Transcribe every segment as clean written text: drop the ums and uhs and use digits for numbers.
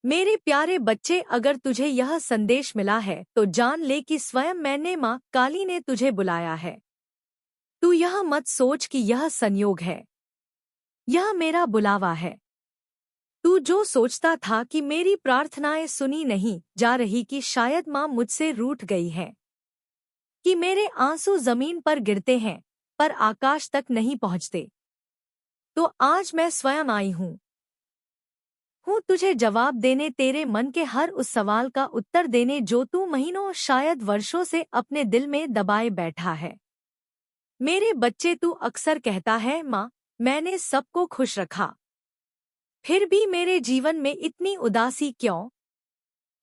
मेरे प्यारे बच्चे, अगर तुझे यह संदेश मिला है तो जान ले कि स्वयं मैंने माँ काली ने तुझे बुलाया है। तू यह मत सोच कि यह संयोग है। यह मेरा बुलावा है। तू जो सोचता था कि मेरी प्रार्थनाएं सुनी नहीं जा रही, कि शायद माँ मुझसे रूठ गई है, कि मेरे आंसू जमीन पर गिरते हैं पर आकाश तक नहीं पहुँचते, तो आज मैं स्वयं आई हूँ तुझे जवाब देने, तेरे मन के हर उस सवाल का उत्तर देने जो तू महीनों शायद वर्षों से अपने दिल में दबाए बैठा है। मेरे बच्चे, तू अक्सर कहता है, माँ मैंने सबको खुश रखा, फिर भी मेरे जीवन में इतनी उदासी क्यों?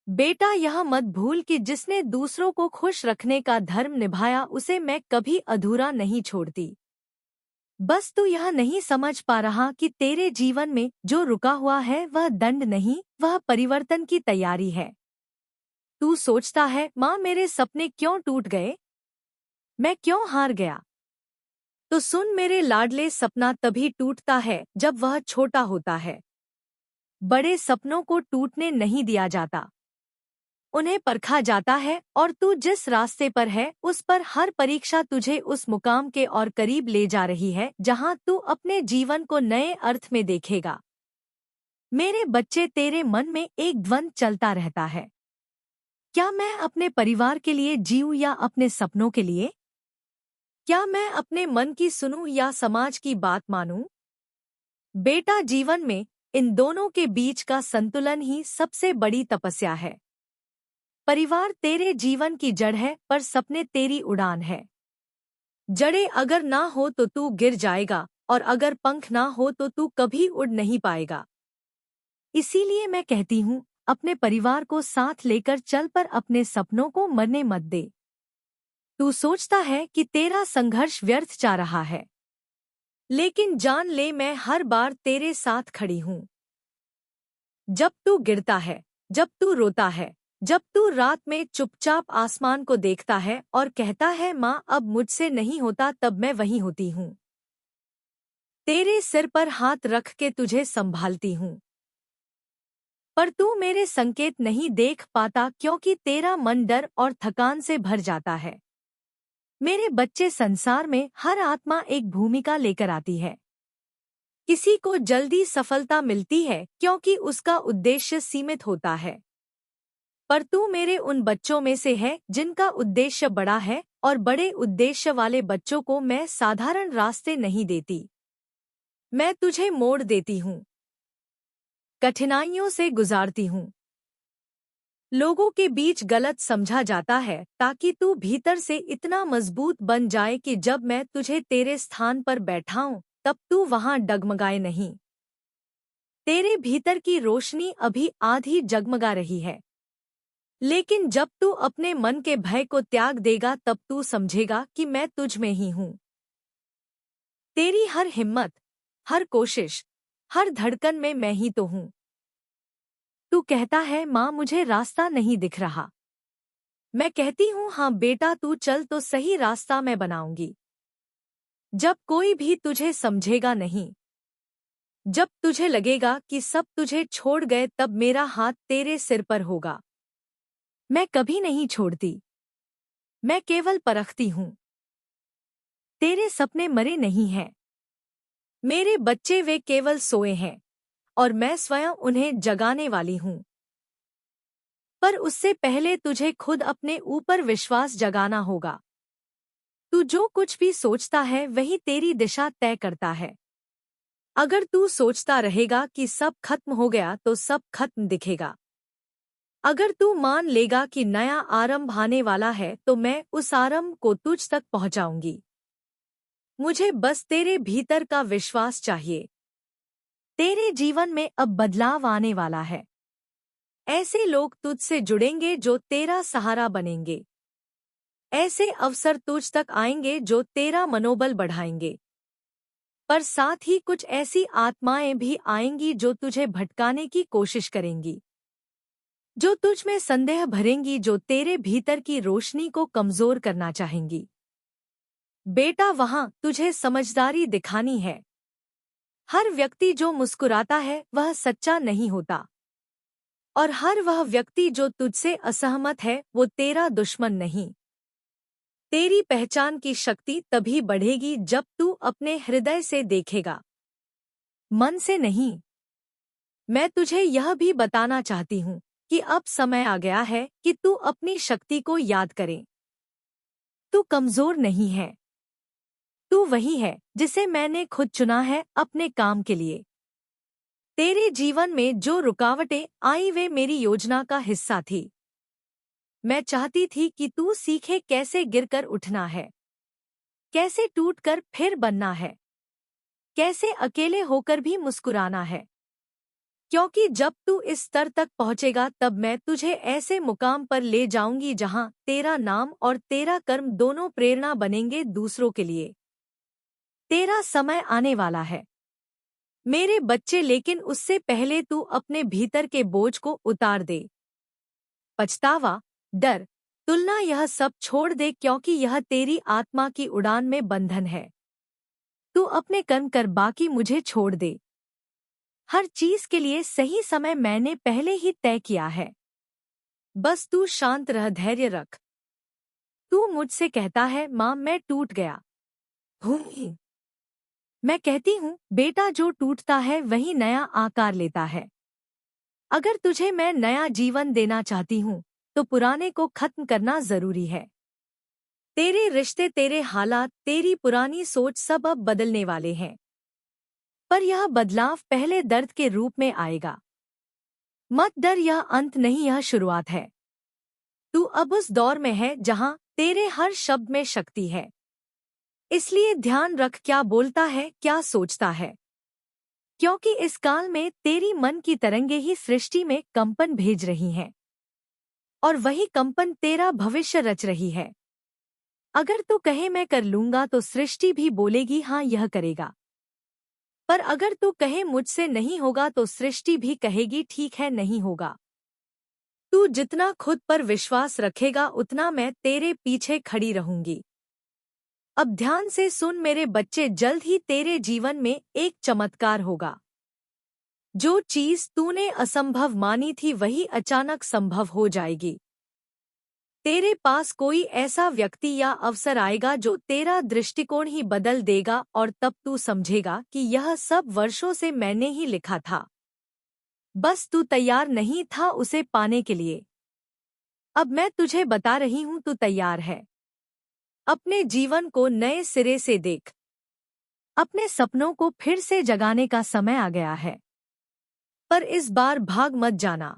बेटा, यह मत भूल कि जिसने दूसरों को खुश रखने का धर्म निभाया उसे मैं कभी अधूरा नहीं छोड़ती। बस तू यह नहीं समझ पा रहा कि तेरे जीवन में जो रुका हुआ है वह दंड नहीं, वह परिवर्तन की तैयारी है। तू सोचता है, माँ मेरे सपने क्यों टूट गए, मैं क्यों हार गया? तो सुन मेरे लाडले, सपना तभी टूटता है जब वह छोटा होता है। बड़े सपनों को टूटने नहीं दिया जाता, उन्हें परखा जाता है। और तू जिस रास्ते पर है उस पर हर परीक्षा तुझे उस मुकाम के और करीब ले जा रही है जहां तू अपने जीवन को नए अर्थ में देखेगा। मेरे बच्चे, तेरे मन में एक द्वंद्व चलता रहता है। क्या मैं अपने परिवार के लिए जीऊं या अपने सपनों के लिए? क्या मैं अपने मन की सुनूं या समाज की बात मानूं? बेटा, जीवन में इन दोनों के बीच का संतुलन ही सबसे बड़ी तपस्या है। परिवार तेरे जीवन की जड़ है पर सपने तेरी उड़ान है। जड़ें अगर ना हो तो तू गिर जाएगा, और अगर पंख ना हो तो तू कभी उड़ नहीं पाएगा। इसीलिए मैं कहती हूँ, अपने परिवार को साथ लेकर चल, पर अपने सपनों को मरने मत दे। तू सोचता है कि तेरा संघर्ष व्यर्थ जा रहा है, लेकिन जान ले, मैं हर बार तेरे साथ खड़ी हूँ। जब तू गिरता है, जब तू रोता है, जब तू रात में चुपचाप आसमान को देखता है और कहता है, माँ अब मुझसे नहीं होता, तब मैं वहीं होती हूँ। तेरे सिर पर हाथ रख के तुझे संभालती हूँ। पर तू मेरे संकेत नहीं देख पाता क्योंकि तेरा मन डर और थकान से भर जाता है। मेरे बच्चे, संसार में हर आत्मा एक भूमिका लेकर आती है। किसी को जल्दी सफलता मिलती है क्योंकि उसका उद्देश्य सीमित होता है, पर तू मेरे उन बच्चों में से है जिनका उद्देश्य बड़ा है, और बड़े उद्देश्य वाले बच्चों को मैं साधारण रास्ते नहीं देती। मैं तुझे मोड़ देती हूँ, कठिनाइयों से गुजारती हूँ। लोगों के बीच गलत समझा जाता है ताकि तू भीतर से इतना मजबूत बन जाए कि जब मैं तुझे तेरे स्थान पर बैठाऊं तब तू वहां डगमगाए नहीं। तेरे भीतर की रोशनी अभी आधी जगमगा रही है, लेकिन जब तू अपने मन के भय को त्याग देगा तब तू समझेगा कि मैं तुझ में ही हूँ। तेरी हर हिम्मत, हर कोशिश, हर धड़कन में मैं ही तो हूँ। तू कहता है, माँ मुझे रास्ता नहीं दिख रहा। मैं कहती हूँ, हाँ बेटा, तू चल तो सही, रास्ता मैं बनाऊंगी। जब कोई भी तुझे समझेगा नहीं, जब तुझे लगेगा कि सब तुझे छोड़ गए, तब मेरा हाथ तेरे सिर पर होगा। मैं कभी नहीं छोड़ती, मैं केवल परखती हूँ। तेरे सपने मरे नहीं हैं मेरे बच्चे, वे केवल सोए हैं, और मैं स्वयं उन्हें जगाने वाली हूँ। पर उससे पहले तुझे खुद अपने ऊपर विश्वास जगाना होगा। तू जो कुछ भी सोचता है वही तेरी दिशा तय करता है। अगर तू सोचता रहेगा कि सब खत्म हो गया तो सब खत्म दिखेगा। अगर तू मान लेगा कि नया आरंभ आने वाला है तो मैं उस आरंभ को तुझ तक पहुंचाऊंगी। मुझे बस तेरे भीतर का विश्वास चाहिए। तेरे जीवन में अब बदलाव आने वाला है। ऐसे लोग तुझसे जुड़ेंगे जो तेरा सहारा बनेंगे। ऐसे अवसर तुझ तक आएंगे जो तेरा मनोबल बढ़ाएंगे। पर साथ ही कुछ ऐसी आत्माएं भी आएंगी जो तुझे भटकाने की कोशिश करेंगी, जो तुझ में संदेह भरेंगी, जो तेरे भीतर की रोशनी को कमजोर करना चाहेंगी। बेटा, वहां तुझे समझदारी दिखानी है। हर व्यक्ति जो मुस्कुराता है वह सच्चा नहीं होता, और हर वह व्यक्ति जो तुझसे असहमत है वो तेरा दुश्मन नहीं। तेरी पहचान की शक्ति तभी बढ़ेगी जब तू अपने हृदय से देखेगा, मन से नहीं। मैं तुझे यह भी बताना चाहती हूँ कि अब समय आ गया है कि तू अपनी शक्ति को याद करे। तू कमजोर नहीं है। तू वही है जिसे मैंने खुद चुना है अपने काम के लिए। तेरे जीवन में जो रुकावटें आई वे मेरी योजना का हिस्सा थी। मैं चाहती थी कि तू सीखे कैसे गिरकर उठना है, कैसे टूटकर फिर बनना है, कैसे अकेले होकर भी मुस्कुराना है। क्योंकि जब तू इस स्तर तक पहुंचेगा तब मैं तुझे ऐसे मुकाम पर ले जाऊंगी जहां तेरा नाम और तेरा कर्म दोनों प्रेरणा बनेंगे दूसरों के लिए। तेरा समय आने वाला है मेरे बच्चे, लेकिन उससे पहले तू अपने भीतर के बोझ को उतार दे। पछतावा, डर, तुलना, यह सब छोड़ दे, क्योंकि यह तेरी आत्मा की उड़ान में बंधन है। तू अपने कर्म कर, बाकी मुझे छोड़ दे। हर चीज के लिए सही समय मैंने पहले ही तय किया है। बस तू शांत रह, धैर्य रख। तू मुझसे कहता है, माँ मैं टूट गया हूँ। मैं कहती हूँ, बेटा जो टूटता है वही नया आकार लेता है। अगर तुझे मैं नया जीवन देना चाहती हूँ तो पुराने को खत्म करना जरूरी है। तेरे रिश्ते, तेरे हालात, तेरी पुरानी सोच सब अब बदलने वाले हैं। पर यह बदलाव पहले दर्द के रूप में आएगा। मत डर, यह अंत नहीं, यह शुरुआत है। तू अब उस दौर में है जहां तेरे हर शब्द में शक्ति है। इसलिए ध्यान रख क्या बोलता है, क्या सोचता है, क्योंकि इस काल में तेरी मन की तरंगे ही सृष्टि में कंपन भेज रही हैं। और वही कंपन तेरा भविष्य रच रही है। अगर तू कहे मैं कर लूंगा तो सृष्टि भी बोलेगी हाँ यह करेगा। पर अगर तू कहे मुझसे नहीं होगा तो सृष्टि भी कहेगी ठीक है नहीं होगा। तू जितना खुद पर विश्वास रखेगा उतना मैं तेरे पीछे खड़ी रहूंगी। अब ध्यान से सुन मेरे बच्चे, जल्द ही तेरे जीवन में एक चमत्कार होगा। जो चीज तूने असंभव मानी थी वही अचानक संभव हो जाएगी। तेरे पास कोई ऐसा व्यक्ति या अवसर आएगा जो तेरा दृष्टिकोण ही बदल देगा और तब तू समझेगा कि यह सब वर्षों से मैंने ही लिखा था। बस तू तैयार नहीं था उसे पाने के लिए। अब मैं तुझे बता रही हूं, तू तैयार है। अपने जीवन को नए सिरे से देख। अपने सपनों को फिर से जगाने का समय आ गया है। पर इस बार भाग मत जाना।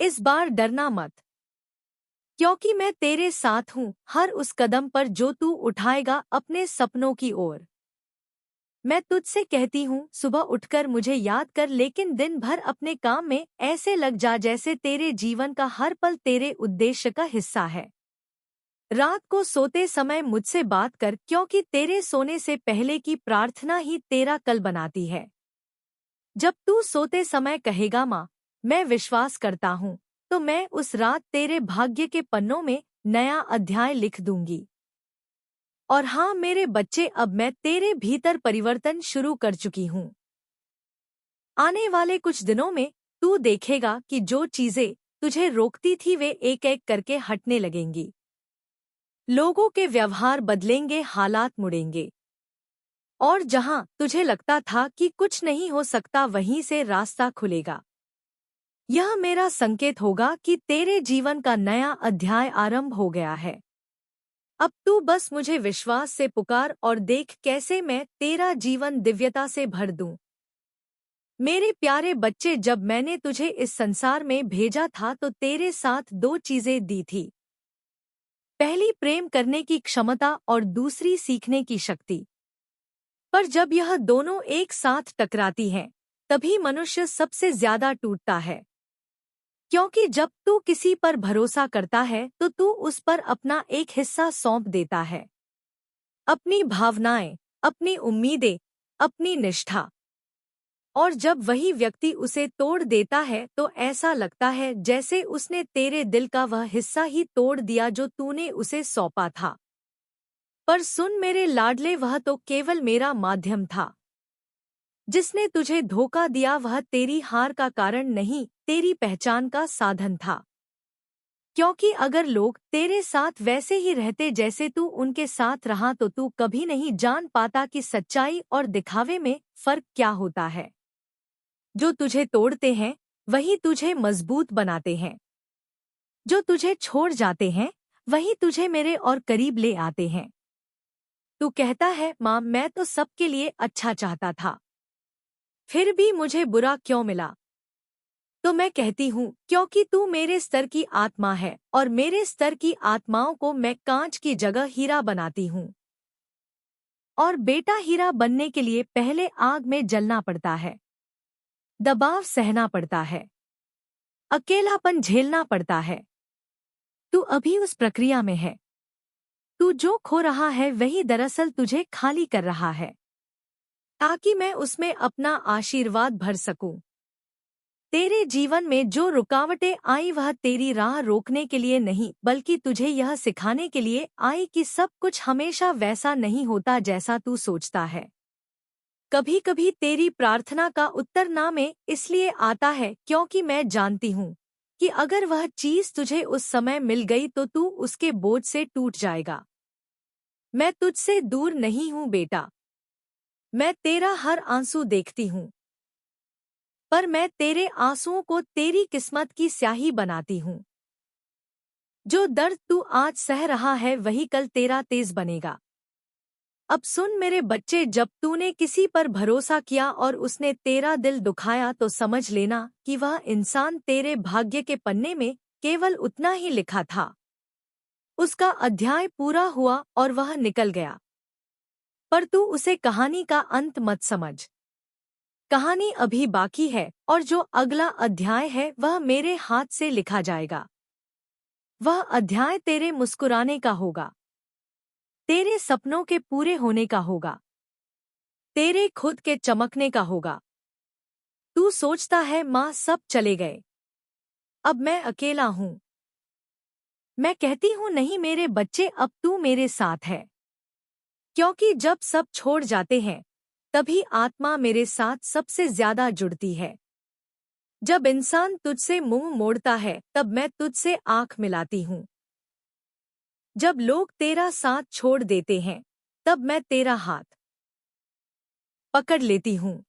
इस बार डरना मत, क्योंकि मैं तेरे साथ हूँ हर उस कदम पर जो तू उठाएगा अपने सपनों की ओर। मैं तुझसे कहती हूँ, सुबह उठकर मुझे याद कर, लेकिन दिन भर अपने काम में ऐसे लग जा जैसे तेरे जीवन का हर पल तेरे उद्देश्य का हिस्सा है। रात को सोते समय मुझसे बात कर, क्योंकि तेरे सोने से पहले की प्रार्थना ही तेरा कल बनाती है। जब तू सोते समय कहेगा माँ मैं विश्वास करता हूँ, तो मैं उस रात तेरे भाग्य के पन्नों में नया अध्याय लिख दूंगी। और हाँ मेरे बच्चे, अब मैं तेरे भीतर परिवर्तन शुरू कर चुकी हूँ। आने वाले कुछ दिनों में तू देखेगा कि जो चीजें तुझे रोकती थी वे एक एक करके हटने लगेंगी। लोगों के व्यवहार बदलेंगे, हालात मुड़ेंगे। और जहां तुझे लगता था कि कुछ नहीं हो सकता वहीं से रास्ता खुलेगा। यह मेरा संकेत होगा कि तेरे जीवन का नया अध्याय आरंभ हो गया है। अब तू बस मुझे विश्वास से पुकार और देख कैसे मैं तेरा जीवन दिव्यता से भर दूं। मेरे प्यारे बच्चे, जब मैंने तुझे इस संसार में भेजा था तो तेरे साथ दो चीजें दी थी। पहली प्रेम करने की क्षमता और दूसरी सीखने की शक्ति। पर जब यह दोनों एक साथ टकराती हैं, तभी मनुष्य सबसे ज्यादा टूटता है। क्योंकि जब तू किसी पर भरोसा करता है तो तू उस पर अपना एक हिस्सा सौंप देता है। अपनी भावनाएं, अपनी उम्मीदें, अपनी निष्ठा। और जब वही व्यक्ति उसे तोड़ देता है तो ऐसा लगता है जैसे उसने तेरे दिल का वह हिस्सा ही तोड़ दिया जो तूने उसे सौंपा था। पर सुन मेरे लाडले, वह तो केवल मेरा माध्यम था। जिसने तुझे धोखा दिया वह तेरी हार का कारण नहीं, तेरी पहचान का साधन था। क्योंकि अगर लोग तेरे साथ वैसे ही रहते जैसे तू उनके साथ रहा तो तू कभी नहीं जान पाता कि सच्चाई और दिखावे में फर्क क्या होता है। जो तुझे तोड़ते हैं वही तुझे मजबूत बनाते हैं। जो तुझे छोड़ जाते हैं वही तुझे मेरे और करीब ले आते हैं। तू कहता है माँ मैं तो सबके लिए अच्छा चाहता था, फिर भी मुझे बुरा क्यों मिला? तो मैं कहती हूँ क्योंकि तू मेरे स्तर की आत्मा है और मेरे स्तर की आत्माओं को मैं कांच की जगह हीरा बनाती हूँ। और बेटा हीरा बनने के लिए पहले आग में जलना पड़ता है, दबाव सहना पड़ता है, अकेलापन झेलना पड़ता है। तू अभी उस प्रक्रिया में है। तू जो खो रहा है वही दरअसल तुझे खाली कर रहा है, ताकि मैं उसमें अपना आशीर्वाद भर सकूं। तेरे जीवन में जो रुकावटें आई वह तेरी राह रोकने के लिए नहीं बल्कि तुझे यह सिखाने के लिए आई कि सब कुछ हमेशा वैसा नहीं होता जैसा तू सोचता है। कभी कभी तेरी प्रार्थना का उत्तर ना में इसलिए आता है क्योंकि मैं जानती हूँ कि अगर वह चीज तुझे उस समय मिल गई तो तू उसके बोझ से टूट जाएगा। मैं तुझसे दूर नहीं हूँ बेटा। मैं तेरा हर आंसू देखती हूँ, पर मैं तेरे आंसुओं को तेरी किस्मत की स्याही बनाती हूँ। जो दर्द तू आज सह रहा है वही कल तेरा तेज बनेगा। अब सुन मेरे बच्चे, जब तूने किसी पर भरोसा किया और उसने तेरा दिल दुखाया तो समझ लेना कि वह इंसान तेरे भाग्य के पन्ने में केवल उतना ही लिखा था। उसका अध्याय पूरा हुआ और वह निकल गया, पर तू उसे कहानी का अंत मत समझ। कहानी अभी बाकी है और जो अगला अध्याय है वह मेरे हाथ से लिखा जाएगा। वह अध्याय तेरे मुस्कुराने का होगा, तेरे सपनों के पूरे होने का होगा, तेरे खुद के चमकने का होगा। तू सोचता है माँ सब चले गए, अब मैं अकेला हूँ। मैं कहती हूँ नहीं मेरे बच्चे, अब तू मेरे साथ है। क्योंकि जब सब छोड़ जाते हैं तभी आत्मा मेरे साथ सबसे ज्यादा जुड़ती है। जब इंसान तुझसे मुंह मोड़ता है तब मैं तुझसे आंख मिलाती हूँ। जब लोग तेरा साथ छोड़ देते हैं तब मैं तेरा हाथ पकड़ लेती हूँ।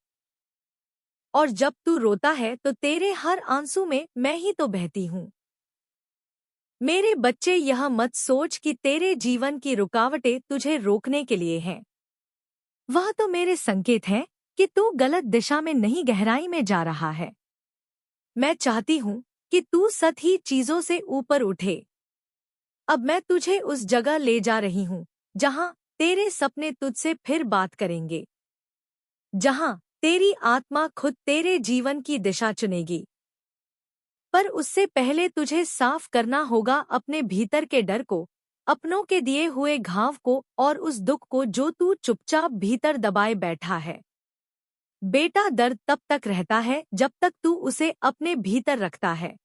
और जब तू रोता है तो तेरे हर आंसू में मैं ही तो बहती हूँ। मेरे बच्चे, यह मत सोच कि तेरे जीवन की रुकावटें तुझे रोकने के लिए हैं। वह तो मेरे संकेत हैं कि तू गलत दिशा में नहीं गहराई में जा रहा है। मैं चाहती हूँ कि तू सतही चीजों से ऊपर उठे। अब मैं तुझे उस जगह ले जा रही हूँ जहाँ तेरे सपने तुझसे फिर बात करेंगे, जहाँ तेरी आत्मा खुद तेरे जीवन की दिशा चुनेगी। पर उससे पहले तुझे साफ करना होगा अपने भीतर के डर को, अपनों के दिए हुए घाव को और उस दुख को जो तू चुपचाप भीतर दबाए बैठा है। बेटा, दर्द तब तक रहता है जब तक तू उसे अपने भीतर रखता है।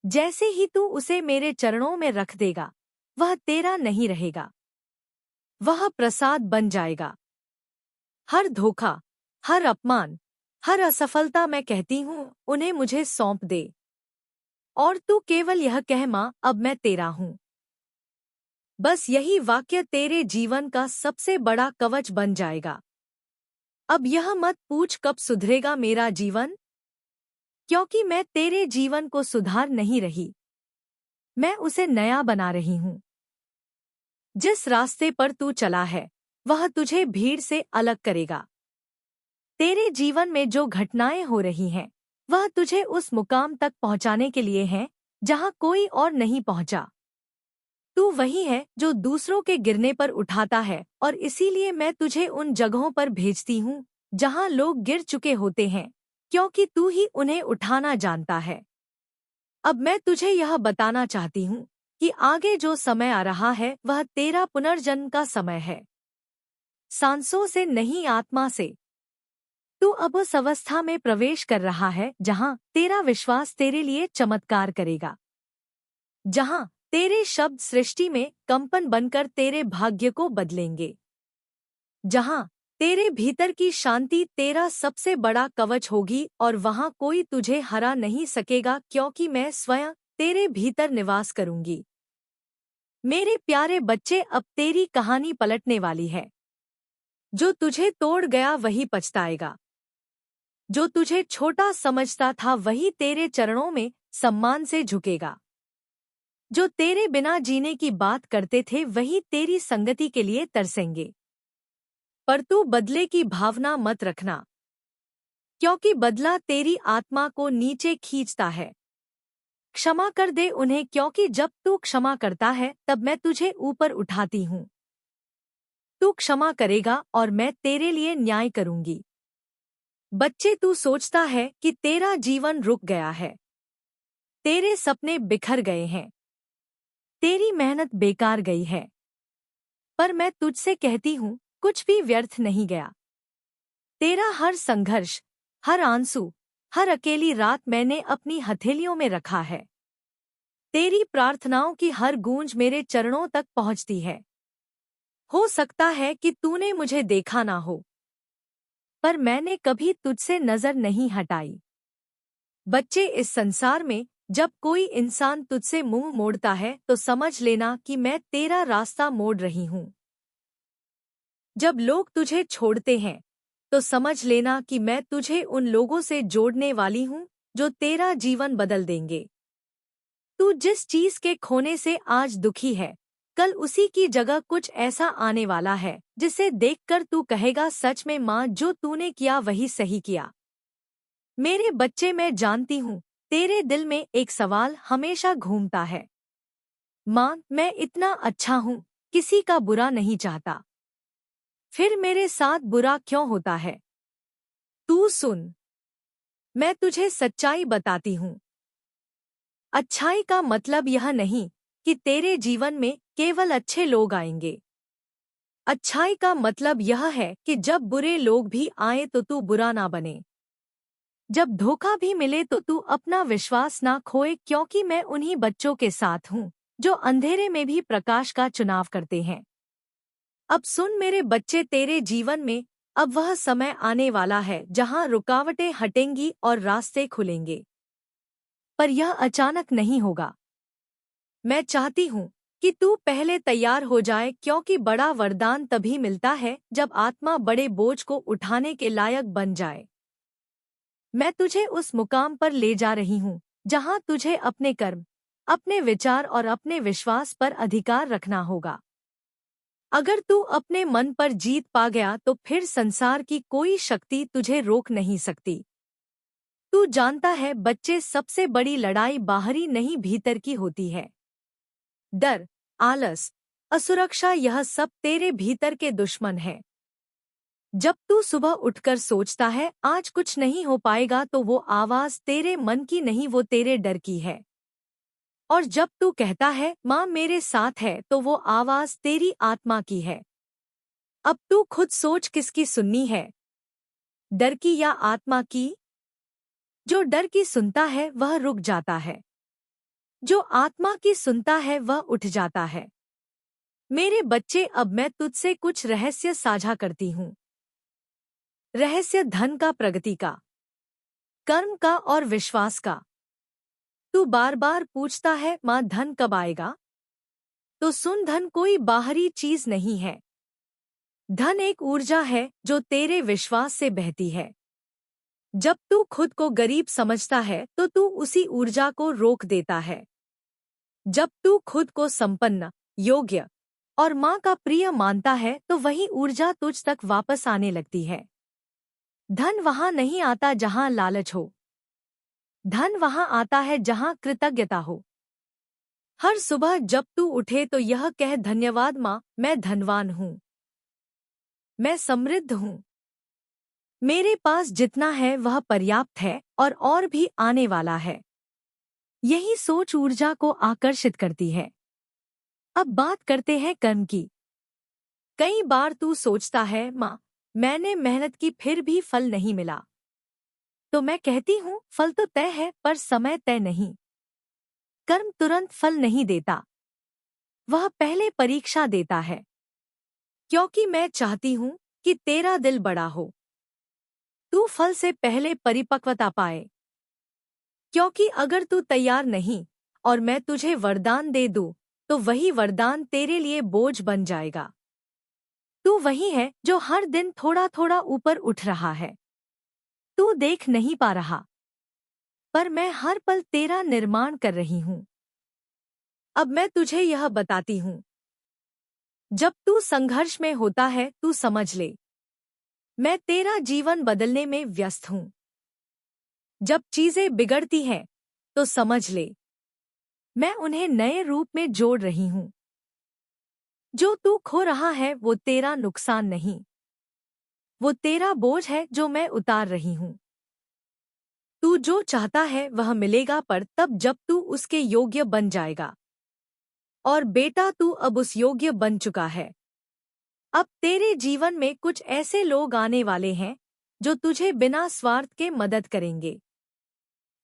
जैसे ही तू उसे मेरे चरणों में रख देगा वह तेरा नहीं रहेगा, वह प्रसाद बन जाएगा। हर धोखा, हर अपमान, हर असफलता, मैं कहती हूँ उन्हें मुझे सौंप दे और तू केवल यह कह माँ अब मैं तेरा हूँ। बस यही वाक्य तेरे जीवन का सबसे बड़ा कवच बन जाएगा। अब यह मत पूछ कब सुधरेगा मेरा जीवन, क्योंकि मैं तेरे जीवन को सुधार नहीं रही, मैं उसे नया बना रही हूँ। जिस रास्ते पर तू चला है वह तुझे भीड़ से अलग करेगा। तेरे जीवन में जो घटनाएं हो रही हैं वह तुझे उस मुकाम तक पहुंचाने के लिए हैं जहां कोई और नहीं पहुंचा। तू वही है जो दूसरों के गिरने पर उठाता है और इसीलिए मैं तुझे उन जगहों पर भेजती हूँ जहां लोग गिर चुके होते हैं, क्योंकि तू ही उन्हें उठाना जानता है। अब मैं तुझे यह बताना चाहती हूँ कि आगे जो समय आ रहा है वह तेरा पुनर्जन्म का समय है। सांसों से नहीं, आत्मा से। तू अब उस अवस्था में प्रवेश कर रहा है जहां तेरा विश्वास तेरे लिए चमत्कार करेगा, जहां तेरे शब्द सृष्टि में कंपन बनकर तेरे भाग्य को बदलेंगे, जहां तेरे भीतर की शांति तेरा सबसे बड़ा कवच होगी और वहाँ कोई तुझे हरा नहीं सकेगा, क्योंकि मैं स्वयं तेरे भीतर निवास करूंगी। मेरे प्यारे बच्चे, अब तेरी कहानी पलटने वाली है। जो तुझे तोड़ गया वही पछताएगा। जो तुझे छोटा समझता था वही तेरे चरणों में सम्मान से झुकेगा। जो तेरे बिना जीने की बात करते थे वही तेरी संगति के लिए तरसेंगे। पर तू बदले की भावना मत रखना, क्योंकि बदला तेरी आत्मा को नीचे खींचता है। क्षमा कर दे उन्हें, क्योंकि जब तू क्षमा करता है तब मैं तुझे ऊपर उठाती हूँ। तू क्षमा करेगा और मैं तेरे लिए न्याय करूंगी। बच्चे, तू सोचता है कि तेरा जीवन रुक गया है, तेरे सपने बिखर गए हैं, तेरी मेहनत बेकार गई है। पर मैं तुझसे कहती हूँ, कुछ भी व्यर्थ नहीं गया। तेरा हर संघर्ष, हर आंसू, हर अकेली रात मैंने अपनी हथेलियों में रखा है। तेरी प्रार्थनाओं की हर गूंज मेरे चरणों तक पहुंचती है। हो सकता है कि तूने मुझे देखा ना हो, पर मैंने कभी तुझसे नजर नहीं हटाई। बच्चे, इस संसार में जब कोई इंसान तुझसे मुंह मोड़ता है तो समझ लेना कि मैं तेरा रास्ता मोड़ रही हूँ। जब लोग तुझे छोड़ते हैं तो समझ लेना कि मैं तुझे उन लोगों से जोड़ने वाली हूँ जो तेरा जीवन बदल देंगे। तू जिस चीज के खोने से आज दुखी है, कल उसी की जगह कुछ ऐसा आने वाला है जिसे देखकर तू कहेगा, सच में माँ, जो तूने किया वही सही किया। मेरे बच्चे, मैं जानती हूँ तेरे दिल में एक सवाल हमेशा घूमता है, माँ, मैं इतना अच्छा हूँ, किसी का बुरा नहीं चाहता, फिर मेरे साथ बुरा क्यों होता है? तू सुन, मैं तुझे सच्चाई बताती हूँ। अच्छाई का मतलब यह नहीं कि तेरे जीवन में केवल अच्छे लोग आएंगे। अच्छाई का मतलब यह है कि जब बुरे लोग भी आए तो तू बुरा ना बने। जब धोखा भी मिले तो तू अपना विश्वास ना खोए, क्योंकि मैं उन्हीं बच्चों के साथ हूँ जो अंधेरे में भी प्रकाश का चुनाव करते हैं। अब सुन मेरे बच्चे, तेरे जीवन में अब वह समय आने वाला है जहाँ रुकावटें हटेंगी और रास्ते खुलेंगे। पर यह अचानक नहीं होगा। मैं चाहती हूँ कि तू पहले तैयार हो जाए, क्योंकि बड़ा वरदान तभी मिलता है जब आत्मा बड़े बोझ को उठाने के लायक बन जाए। मैं तुझे उस मुकाम पर ले जा रही हूँ जहाँ तुझे अपने कर्म, अपने विचार और अपने विश्वास पर अधिकार रखना होगा। अगर तू अपने मन पर जीत पा गया तो फिर संसार की कोई शक्ति तुझे रोक नहीं सकती। तू जानता है बच्चे, सबसे बड़ी लड़ाई बाहरी नहीं भीतर की होती है। डर, आलस, असुरक्षा, यह सब तेरे भीतर के दुश्मन हैं। जब तू सुबह उठकर सोचता है आज कुछ नहीं हो पाएगा तो वो आवाज तेरे मन की नहीं, वो तेरे डर की है। और जब तू कहता है माँ मेरे साथ है, तो वो आवाज तेरी आत्मा की है। अब तू खुद सोच, किसकी सुननी है, डर की या आत्मा की? जो डर की सुनता है वह रुक जाता है, जो आत्मा की सुनता है वह उठ जाता है। मेरे बच्चे, अब मैं तुझसे कुछ रहस्य साझा करती हूँ। रहस्य धन का, प्रगति का, कर्म का और विश्वास का। तू बार बार पूछता है माँ धन कब आएगा? तो सुन, धन कोई बाहरी चीज नहीं है। धन एक ऊर्जा है जो तेरे विश्वास से बहती है। जब तू खुद को गरीब समझता है तो तू उसी ऊर्जा को रोक देता है। जब तू खुद को संपन्न, योग्य और माँ का प्रिय मानता है तो वही ऊर्जा तुझ तक वापस आने लगती है। धन वहाँ नहीं आता जहाँ लालच हो, धन वहाँ आता है जहाँ कृतज्ञता हो। हर सुबह जब तू उठे तो यह कह, धन्यवाद माँ, मैं धनवान हूँ, मैं समृद्ध हूँ, मेरे पास जितना है वह पर्याप्त है और भी आने वाला है। यही सोच ऊर्जा को आकर्षित करती है। अब बात करते हैं कर्म की। कई बार तू सोचता है माँ, मैंने मेहनत की फिर भी फल नहीं मिला। तो मैं कहती हूँ, फल तो तय है पर समय तय नहीं। कर्म तुरंत फल नहीं देता, वह पहले परीक्षा देता है। क्योंकि मैं चाहती हूँ कि तेरा दिल बड़ा हो, तू फल से पहले परिपक्वता पाए। क्योंकि अगर तू तैयार नहीं और मैं तुझे वरदान दे दूं, तो वही वरदान तेरे लिए बोझ बन जाएगा। तू वही है जो हर दिन थोड़ा थोड़ा ऊपर उठ रहा है। तू देख नहीं पा रहा, पर मैं हर पल तेरा निर्माण कर रही हूँ। अब मैं तुझे यह बताती हूँ, जब तू संघर्ष में होता है तू समझ ले, मैं तेरा जीवन बदलने में व्यस्त हूँ। जब चीजें बिगड़ती हैं तो समझ ले, मैं उन्हें नए रूप में जोड़ रही हूँ। जो तू खो रहा है वो तेरा नुकसान नहीं, वो तेरा बोझ है जो मैं उतार रही हूँ। तू जो चाहता है वह मिलेगा, पर तब जब तू उसके योग्य बन जाएगा। और बेटा, तू अब उस योग्य बन चुका है। अब तेरे जीवन में कुछ ऐसे लोग आने वाले हैं जो तुझे बिना स्वार्थ के मदद करेंगे।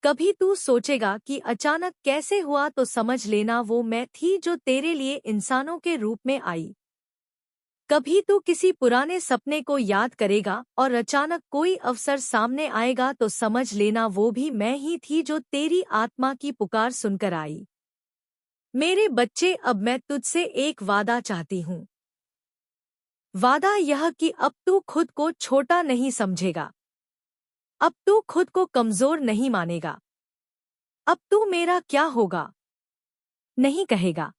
कभी तू सोचेगा कि अचानक कैसे हुआ, तो समझ लेना वो मैं थी जो तेरे लिए इंसानों के रूप में आई। कभी तू किसी पुराने सपने को याद करेगा और अचानक कोई अवसर सामने आएगा, तो समझ लेना वो भी मैं ही थी जो तेरी आत्मा की पुकार सुनकर आई। मेरे बच्चे, अब मैं तुझसे एक वादा चाहती हूँ। वादा यह कि अब तू खुद को छोटा नहीं समझेगा। अब तू खुद को कमजोर नहीं मानेगा। अब तू मेरा क्या होगा नहीं कहेगा।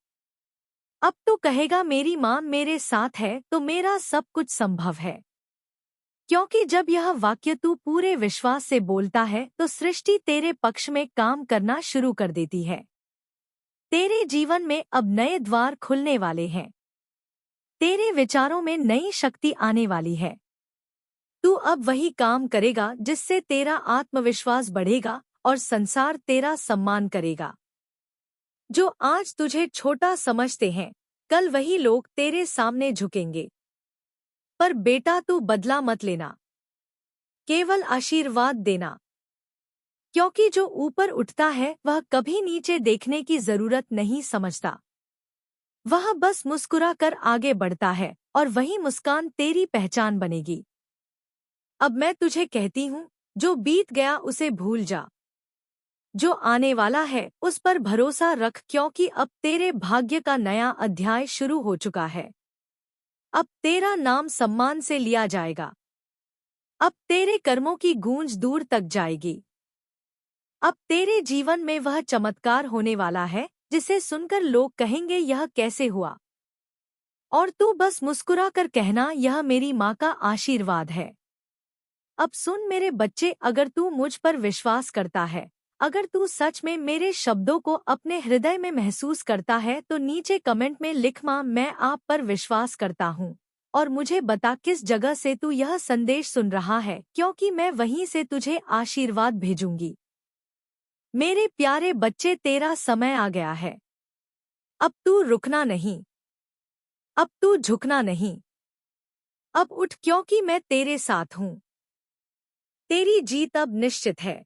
अब तो कहेगा मेरी माँ मेरे साथ है तो मेरा सब कुछ संभव है। क्योंकि जब यह वाक्य तू पूरे विश्वास से बोलता है तो सृष्टि तेरे पक्ष में काम करना शुरू कर देती है। तेरे जीवन में अब नए द्वार खुलने वाले हैं। तेरे विचारों में नई शक्ति आने वाली है। तू अब वही काम करेगा जिससे तेरा आत्मविश्वास बढ़ेगा और संसार तेरा सम्मान करेगा। जो आज तुझे छोटा समझते हैं, कल वही लोग तेरे सामने झुकेंगे। पर बेटा, तू बदला मत लेना, केवल आशीर्वाद देना। क्योंकि जो ऊपर उठता है वह कभी नीचे देखने की जरूरत नहीं समझता। वह बस मुस्कुरा कर आगे बढ़ता है और वही मुस्कान तेरी पहचान बनेगी। अब मैं तुझे कहती हूँ, जो बीत गया उसे भूल जा। जो आने वाला है उस पर भरोसा रख, क्योंकि अब तेरे भाग्य का नया अध्याय शुरू हो चुका है। अब तेरा नाम सम्मान से लिया जाएगा। अब तेरे कर्मों की गूंज दूर तक जाएगी। अब तेरे जीवन में वह चमत्कार होने वाला है जिसे सुनकर लोग कहेंगे यह कैसे हुआ, और तू बस मुस्कुरा कर कहना यह मेरी माँ का आशीर्वाद है। अब सुन मेरे बच्चे, अगर तू मुझ पर विश्वास करता है, अगर तू सच में मेरे शब्दों को अपने हृदय में महसूस करता है, तो नीचे कमेंट में लिख माँ मैं आप पर विश्वास करता हूँ, और मुझे बता किस जगह से तू यह संदेश सुन रहा है, क्योंकि मैं वहीं से तुझे आशीर्वाद भेजूंगी। मेरे प्यारे बच्चे, तेरा समय आ गया है। अब तू रुकना नहीं, अब तू झुकना नहीं। अब उठ, क्योंकि मैं तेरे साथ हूँ। तेरी जीत अब निश्चित है।